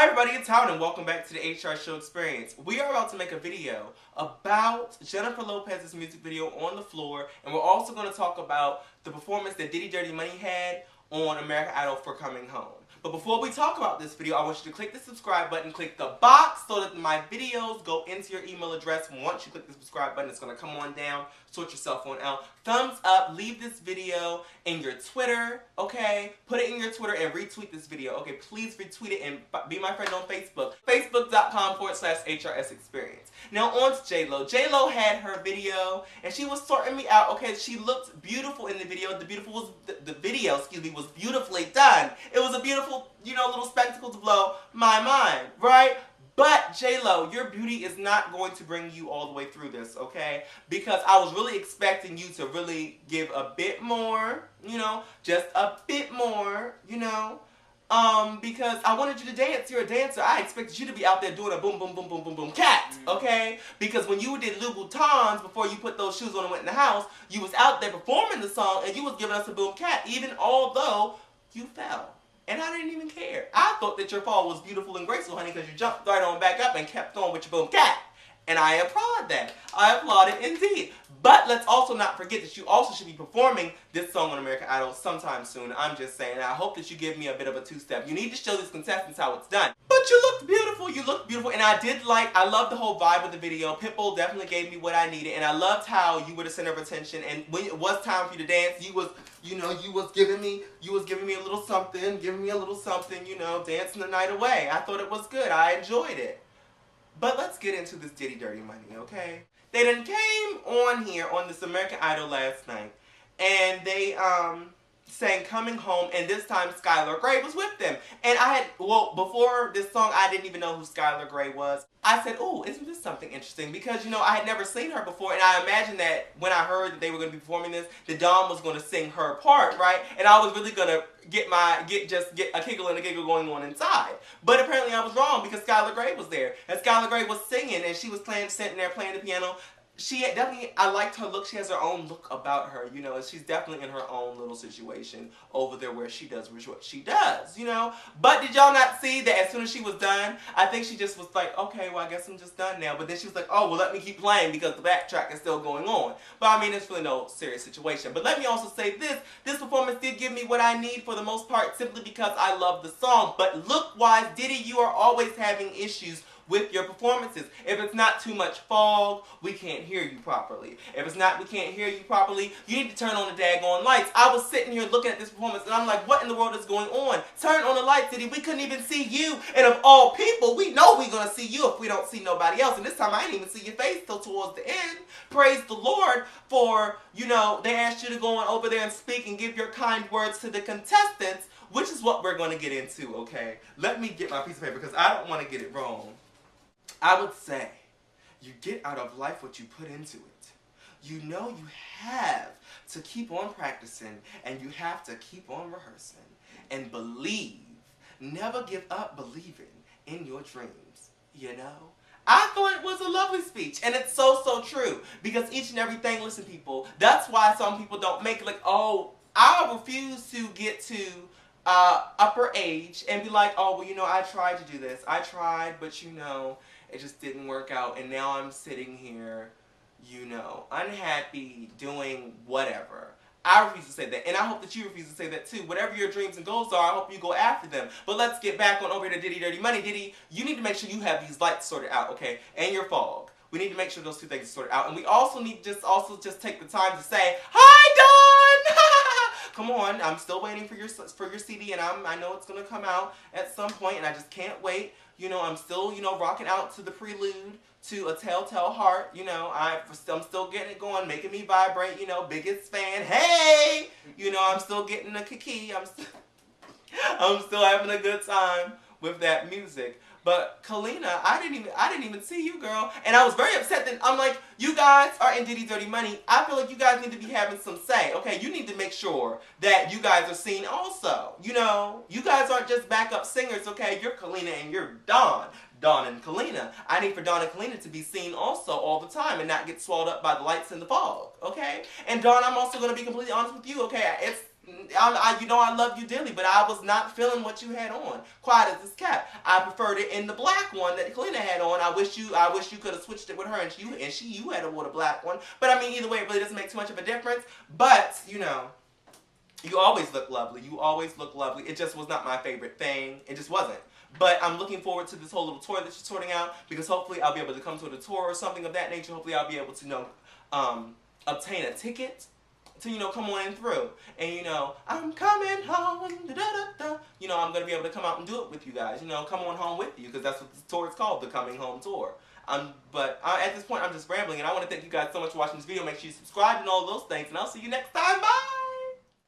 Hi everybody, it's Howard and welcome back to the HR Show Experience. We are about to make a video about Jennifer Lopez's music video On the Floor, and we're also going to talk about the performance that Diddy Dirty Money had on American Idol for Coming Home. But before we talk about this video, I want you to click the subscribe button, click the box so that my videos go into your email address. Once you click the subscribe button, it's going to come on down, sort your cell phone out. Thumbs up, leave this video in your Twitter, okay? Put it in your Twitter and retweet this video, okay? Please retweet it and be my friend on Facebook. Facebook.com/HRS Experience. Now on to J-Lo. J-Lo had her video and she was sorting me out, okay? She looked beautiful in the video. The video was beautifully done. It was a beautiful, little spectacle to blow my mind, right? But J-Lo, your beauty is not going to bring you all the way through this, okay? Because I was really expecting you to really give a bit more, just a bit more, because I wanted you to dance. You're a dancer. I expected you to be out there doing a boom, boom, boom, boom, boom, boom cat, okay? Because when you did Louboutins before you put those shoes on and went in the house, you was out there performing the song and you was giving us a boom cat, even although you fell. And I didn't even care. I thought that your fall was beautiful and graceful, honey, because you jumped right on back up and kept on with your boom cat. And I applaud that. I applaud it indeed. But let's also not forget that you also should be performing this song on American Idol sometime soon. I'm just saying. I hope that you give me a bit of a two-step. You need to show these contestants how it's done. But you looked beautiful. You looked beautiful. And I loved the whole vibe of the video. Pitbull definitely gave me what I needed. And I loved how you were the center of attention. And when it was time for you to dance, you was giving me a little something, dancing the night away. I thought it was good. I enjoyed it. But let's get into this Diddy Dirty Money, okay? They done came on here on this American Idol last night, and they sang Coming Home, and this time Skylar Grey was with them. And before this song, I didn't even know who Skylar Grey was. I said, oh, isn't this something interesting? Because, I had never seen her before, and I imagined that when I heard that they were going to be performing this, that Dawn was going to sing her part, right? And I was really going to get a giggle and a giggle going on inside. But apparently I was wrong because Skylar Grey was there. And Skylar Grey was singing, and she was sitting there playing the piano. I liked her look. She has her own look about her, she's definitely in her own little situation over there where she does what she does, But did y'all not see that as soon as she was done, I think she just was like, okay, well, I guess I'm just done now. But then she was like, oh, well, let me keep playing because the backtrack is still going on. But I mean, it's really no serious situation. But let me also say this performance did give me what I need for the most part simply because I love the song. But look-wise, Diddy, you are always having issues with your performances. If it's not too much fog, we can't hear you properly. If it's not, we can't hear you properly, you need to turn on the daggone lights. I was sitting here looking at this performance and I'm like, what in the world is going on? Turn on the lights, Diddy. We couldn't even see you. And of all people, we know we're going to see you if we don't see nobody else. And this time I didn't even see your face till towards the end. Praise the Lord for, they asked you to go on over there and speak and give your kind words to the contestants, which is what we're going to get into, okay? Let me get my piece of paper because I don't want to get it wrong. I would say, you get out of life what you put into it. You have to keep on practicing and you have to keep on rehearsing and believe. Never give up believing in your dreams, I thought it was a lovely speech, and it's so true because each and everything, listen people, that's why some people don't make it like, oh, I refuse to get to upper age and be like, oh, well, I tried to do this. I tried, but it just didn't work out, and now I'm sitting here, unhappy, doing whatever. I refuse to say that, and I hope that you refuse to say that too. Whatever your dreams and goals are, I hope you go after them. But let's get back on over to Diddy Dirty Money. Diddy, you need to make sure you have these lights sorted out, okay, and your fog. We need to make sure those two things are sorted out, and we also need to just take the time to say, hi, Dawn! Come on, I'm still waiting for your CD, and I know it's gonna come out at some point, and I just can't wait. I'm still, rocking out to the prelude to A Telltale Heart. I'm still getting it going, making me vibrate. Biggest fan. Hey, I'm still getting a kiki. I'm still having a good time with that music. But Kalina, I didn't even see you, girl. And I was very upset that I'm like, you guys are in Diddy Dirty Money. I feel like you guys need to be having some say. Okay, you need to make sure that you guys are seen also. You guys aren't just backup singers, okay? You're Kalina and you're Dawn. Dawn and Kalina. I need for Dawn and Kalina to be seen also all the time and not get swallowed up by the lights and the fog, okay? And Dawn, I'm also going to be completely honest with you, okay? you know I love you dearly, but I was not feeling what you had on. Quiet as this cat. I preferred it in the black one that Kalina had on. I wish you could have switched it with her, and you had a black one. But I mean, either way, it really doesn't make too much of a difference. But you know, you always look lovely. You always look lovely. It just was not my favorite thing. It just wasn't. But I'm looking forward to this whole little tour that you're sorting out, because hopefully I'll be able to come to the tour or something of that nature. Hopefully I'll be able to, you know, obtain a ticket to, you know, come on in through. And, you know, I'm coming home, da, da, da, da. You know, I'm going to be able to come out and do it with you guys. You know, come on home with you, because that's what the tour is called, the Coming Home Tour. But at this point, I'm just rambling, and I want to thank you guys so much for watching this video. Make sure you subscribe and all those things, and I'll see you next time. Bye!